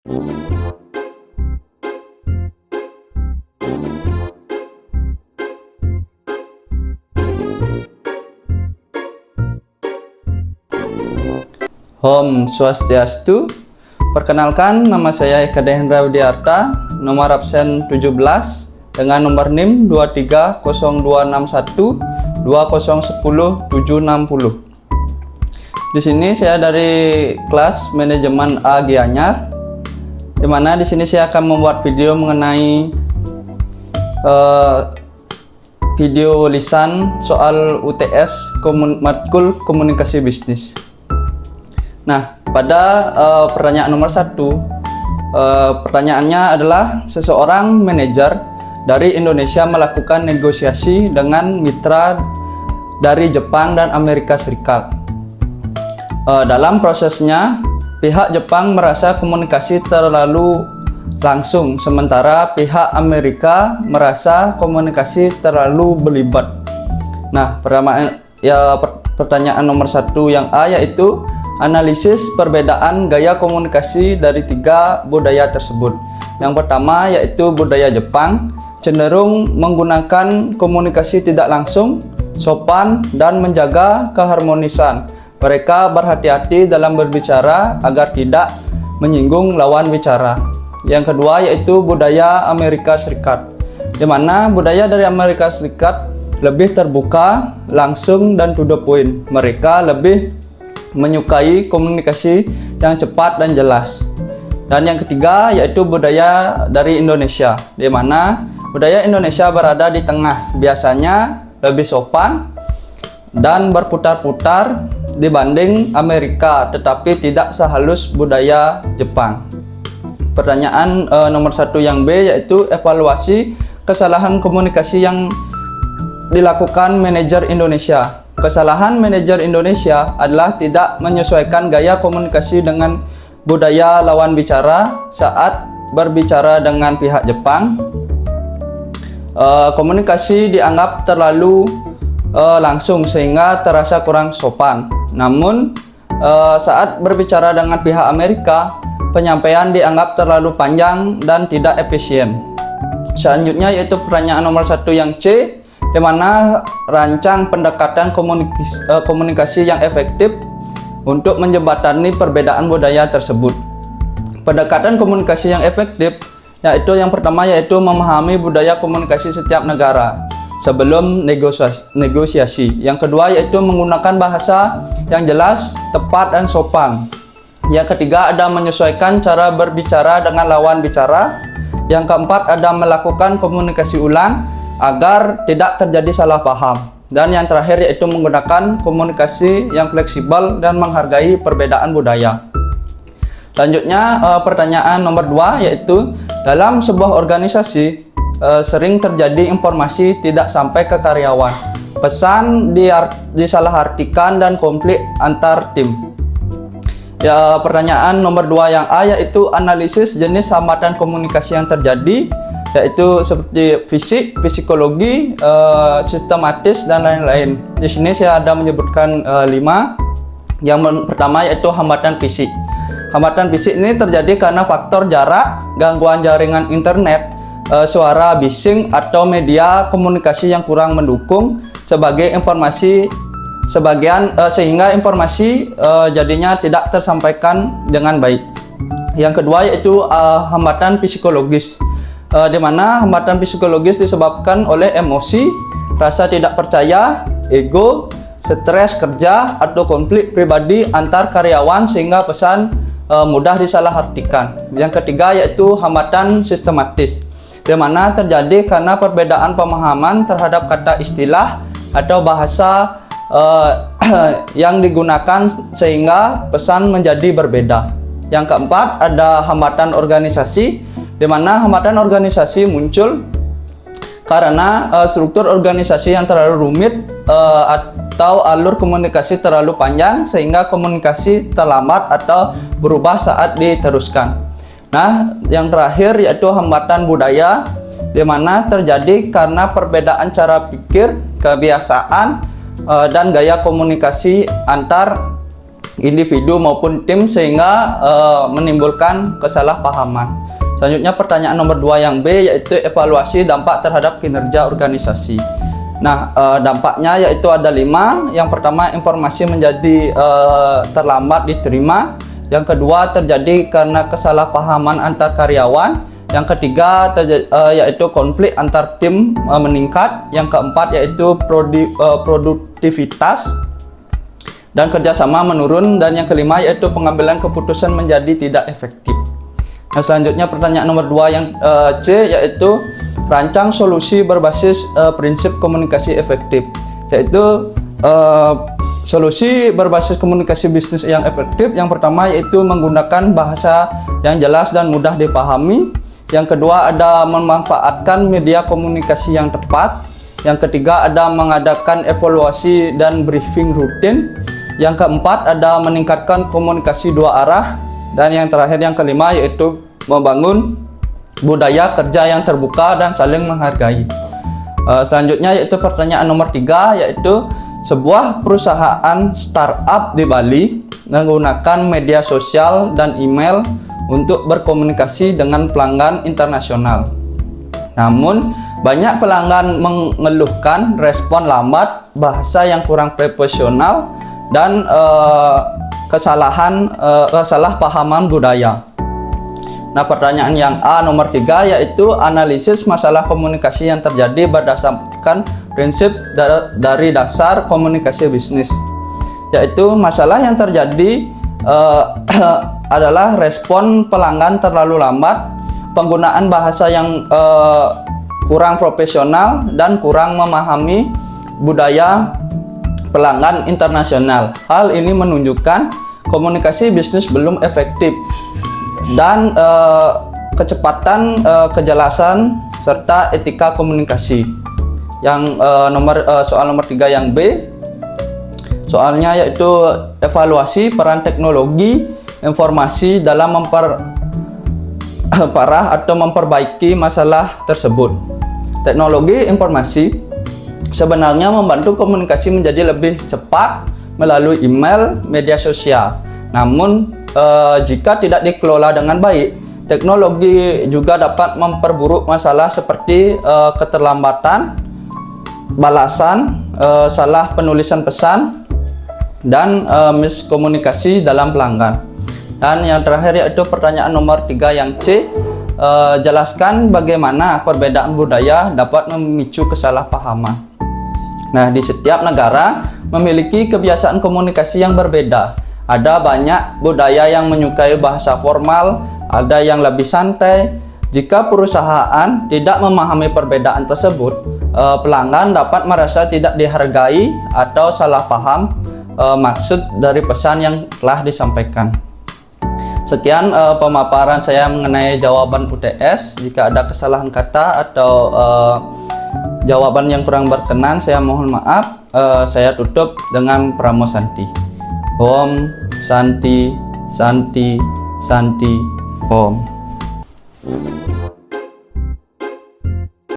Om Swastiastu. Perkenalkan, nama saya Eka Dehendra Widiarta, nomor absen 17 dengan nomor NIM 230261 2010 760. Di sini saya dari kelas manajemen A Gianyar, di mana di sini saya akan membuat video mengenai video lisan soal UTS matkul komunikasi bisnis. Nah, pada pertanyaan nomor 1, pertanyaannya adalah seseorang manajer dari Indonesia melakukan negosiasi dengan mitra dari Jepang dan Amerika Serikat. Dalam prosesnya, pihak Jepang merasa komunikasi terlalu langsung, sementara pihak Amerika merasa komunikasi terlalu berlibat. Nah, pertanyaan nomor 1 yang A yaitu analisis perbedaan gaya komunikasi dari 3 budaya tersebut. Yang pertama yaitu budaya Jepang cenderung menggunakan komunikasi tidak langsung, sopan, dan menjaga keharmonisan. Mereka berhati-hati dalam berbicara agar tidak menyinggung lawan bicara. Yang kedua yaitu budaya Amerika Serikat, di mana budaya dari Amerika Serikat lebih terbuka, langsung, dan to the point. Mereka lebih menyukai komunikasi yang cepat dan jelas. Dan yang ketiga yaitu budaya dari Indonesia, di mana budaya Indonesia berada di tengah, biasanya lebih sopan dan berputar-putar dibanding Amerika, tetapi tidak sehalus budaya Jepang. Pertanyaan nomor 1 yang B yaitu evaluasi kesalahan komunikasi yang dilakukan manajer Indonesia. Kesalahan manajer Indonesia adalah tidak menyesuaikan gaya komunikasi dengan budaya lawan bicara saat berbicara dengan pihak Jepang. Komunikasi dianggap terlalu langsung sehingga terasa kurang sopan. Namun, saat berbicara dengan pihak Amerika, penyampaian dianggap terlalu panjang dan tidak efisien. Selanjutnya yaitu pertanyaan nomor 1 yang C, di mana rancang pendekatan komunikasi yang efektif untuk menjembatani perbedaan budaya tersebut. Pendekatan komunikasi yang efektif yaitu yang pertama yaitu memahami budaya komunikasi setiap negara sebelum negosiasi. Yang kedua yaitu menggunakan bahasa yang jelas, tepat, dan sopan. Yang ketiga ada menyesuaikan cara berbicara dengan lawan bicara. Yang keempat ada melakukan komunikasi ulang agar tidak terjadi salah paham. Dan yang terakhir yaitu menggunakan komunikasi yang fleksibel dan menghargai perbedaan budaya. Selanjutnya pertanyaan nomor 2 yaitu dalam sebuah organisasi sering terjadi informasi tidak sampai ke karyawan. Pesan disalahartikan dan konflik antar tim. Ya, pertanyaan nomor 2 yang A yaitu analisis jenis hambatan komunikasi yang terjadi, yaitu seperti fisik, psikologi, sistematis, dan lain-lain. Di sini saya ada menyebutkan 5. Yang pertama yaitu hambatan fisik. Hambatan fisik ini terjadi karena faktor jarak, gangguan jaringan internet, suara bising, atau media komunikasi yang kurang mendukung sebagai informasi sehingga informasi jadinya tidak tersampaikan dengan baik. Yang kedua yaitu hambatan psikologis, di mana hambatan psikologis disebabkan oleh emosi, rasa tidak percaya, ego, stres kerja, atau konflik pribadi antar karyawan sehingga pesan mudah disalahartikan. Yang ketiga yaitu hambatan sistematis, di mana terjadi karena perbedaan pemahaman terhadap kata istilah atau bahasa yang digunakan sehingga pesan menjadi berbeda. Yang keempat ada hambatan organisasi, di mana hambatan organisasi muncul karena struktur organisasi yang terlalu rumit atau alur komunikasi terlalu panjang sehingga komunikasi terlambat atau berubah saat diteruskan. Nah, yang terakhir yaitu hambatan budaya, di mana terjadi karena perbedaan cara pikir, kebiasaan, dan gaya komunikasi antar individu maupun tim sehingga menimbulkan kesalahpahaman. Selanjutnya pertanyaan nomor 2 yang B, yaitu evaluasi dampak terhadap kinerja organisasi. Nah, dampaknya yaitu ada 5. Yang pertama, informasi menjadi terlambat diterima. Yang kedua, terjadi karena kesalahpahaman antar karyawan. Yang ketiga, yaitu konflik antar tim meningkat. Yang keempat, yaitu produktivitas dan kerjasama menurun. Dan yang kelima, yaitu pengambilan keputusan menjadi tidak efektif. Nah, selanjutnya pertanyaan nomor 2 yang C, yaitu rancang solusi berbasis prinsip komunikasi efektif. Yaitu solusi berbasis komunikasi bisnis yang efektif. Yang pertama yaitu menggunakan bahasa yang jelas dan mudah dipahami. Yang kedua ada memanfaatkan media komunikasi yang tepat. Yang ketiga ada mengadakan evaluasi dan briefing rutin. Yang keempat ada meningkatkan komunikasi 2 arah. Dan yang terakhir yang kelima yaitu membangun budaya kerja yang terbuka dan saling menghargai. Selanjutnya yaitu pertanyaan nomor 3, yaitu sebuah perusahaan startup di Bali menggunakan media sosial dan email untuk berkomunikasi dengan pelanggan internasional. Namun banyak pelanggan mengeluhkan respon lambat, bahasa yang kurang profesional, dan kesalahpahaman budaya. Nah, pertanyaan yang A nomor 3 yaitu analisis masalah komunikasi yang terjadi berdasarkan prinsip dari dasar komunikasi bisnis. Yaitu masalah yang terjadi adalah respon pelanggan terlalu lambat, penggunaan bahasa yang kurang profesional, dan kurang memahami budaya pelanggan internasional. Hal ini menunjukkan komunikasi bisnis belum efektif dan kecepatan, kejelasan, serta etika komunikasi. Yang soal nomor 3 yang B, soalnya yaitu evaluasi peran teknologi informasi dalam memperparah atau memperbaiki masalah tersebut. Teknologi informasi sebenarnya membantu komunikasi menjadi lebih cepat melalui email, media sosial. Namun jika tidak dikelola dengan baik, teknologi juga dapat memperburuk masalah seperti keterlambatan balasan, salah penulisan pesan, dan miskomunikasi dalam pelanggan. Dan yang terakhir yaitu pertanyaan nomor 3 yang C, jelaskan bagaimana perbedaan budaya dapat memicu kesalahpahaman. Nah, di setiap negara memiliki kebiasaan komunikasi yang berbeda. Ada banyak budaya yang menyukai bahasa formal, ada yang lebih santai. Jika perusahaan tidak memahami perbedaan tersebut, pelanggan dapat merasa tidak dihargai atau salah paham maksud dari pesan yang telah disampaikan. Sekian pemaparan saya mengenai jawaban UTS. Jika ada kesalahan kata atau jawaban yang kurang berkenan, saya mohon maaf. Saya tutup dengan Pramo Santi. Om Santi Santi Santi Om.